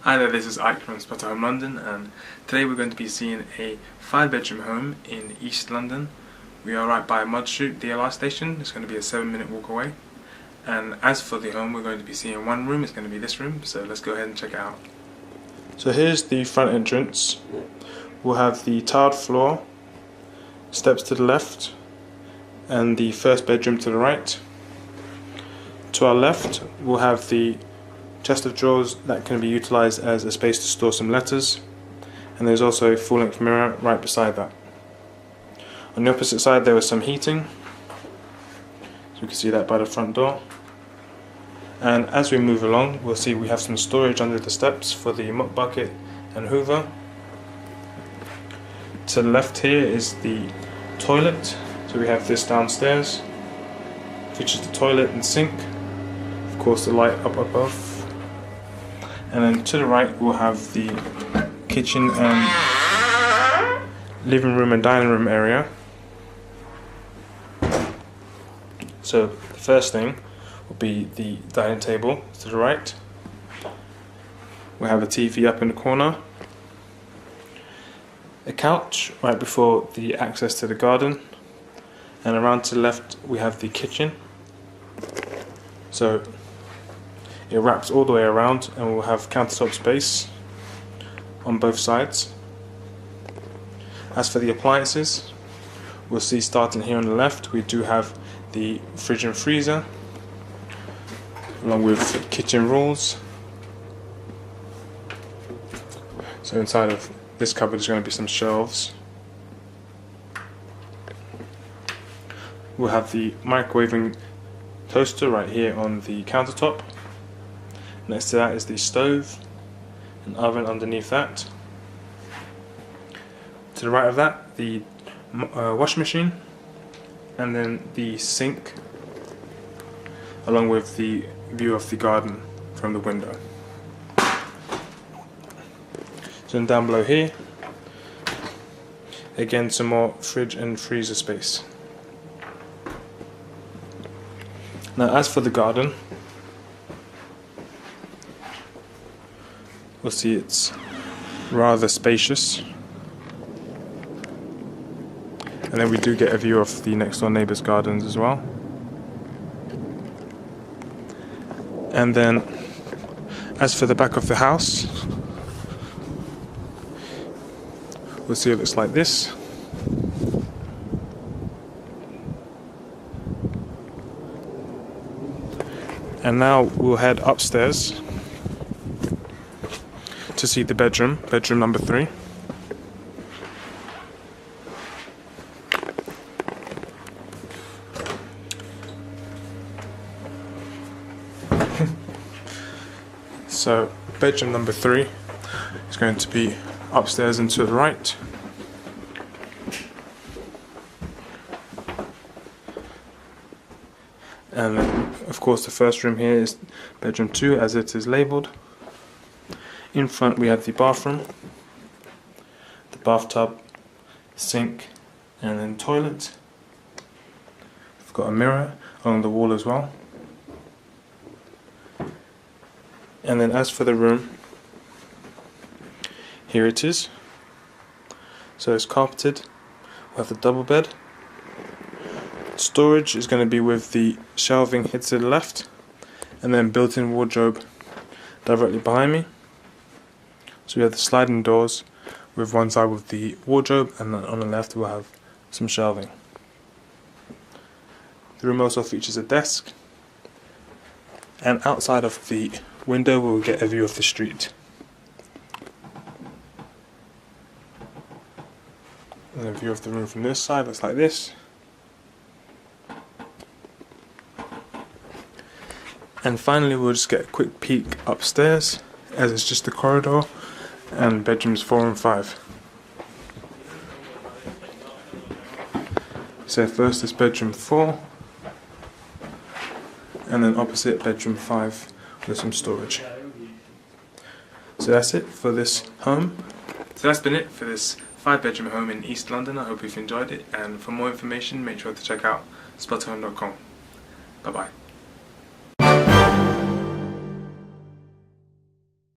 Hi there, this is Ike from Spotahome London, and today we're going to be seeing a 5-bedroom home in East London. We are right by Mud Street DLR station. It's going to be a 7-minute walk away. And as for the home, we're going to be seeing one room. It's going to be this room, so let's go ahead and check it out. So here's the front entrance. We'll have the tiled floor, steps to the left, and the first bedroom to the right. To our left, we'll have the chest of drawers that can be utilised as a space to store some letters, and there's also a full-length mirror right beside that. On the opposite side there was some heating, so you can see that by the front door, and as we move along we'll see we have some storage under the steps for the mop bucket and hoover. To the left here is the toilet, so we have this downstairs, features the toilet and sink, of course the light up above. And then to the right we'll have the kitchen and living room and dining room area. So the first thing will be the dining table to the right. We have a TV up in the corner, a couch right before the access to the garden, and around to the left we have the kitchen. So it wraps all the way around, and we'll have countertop space on both sides. As for the appliances, we'll see starting here on the left we do have the fridge and freezer along with kitchen rules. So inside of this cupboard is going to be some shelves. We'll have the microwaving toaster right here on the countertop. Next to that is the stove, an oven underneath that. To the right of that, the washing machine, and then the sink, along with the view of the garden from the window. So then down below here, again some more fridge and freezer space. Now as for the garden, we'll see it's rather spacious, and then we do get a view of the next door neighbour's gardens as well. And then as for the back of the house, we'll see it looks like this. And now we'll head upstairs to see the bedroom number 3. So bedroom number 3 is going to be upstairs and to the right. And then, of course, the first room here is bedroom 2 as it is labelled. In front we have the bathroom, the bathtub, sink, and then toilet. We've got a mirror along the wall as well. And then as for the room, here it is. So it's carpeted, we have the double bed. Storage is going to be with the shelving here to the left, and then built-in wardrobe directly behind me. So we have the sliding doors with one side with the wardrobe, and then on the left we'll have some shelving. The room also features a desk, and outside of the window we'll get a view of the street. And a view of the room from this side looks like this. And finally we'll just get a quick peek upstairs, as it's just a corridor, and bedrooms 4 and 5. So first is bedroom 4, and then opposite bedroom 5 with some storage. So that's it for this home. So that's been it for this 5-bedroom home in East London. I hope you've enjoyed it, and for more information make sure to check out spotahome.com. Bye bye.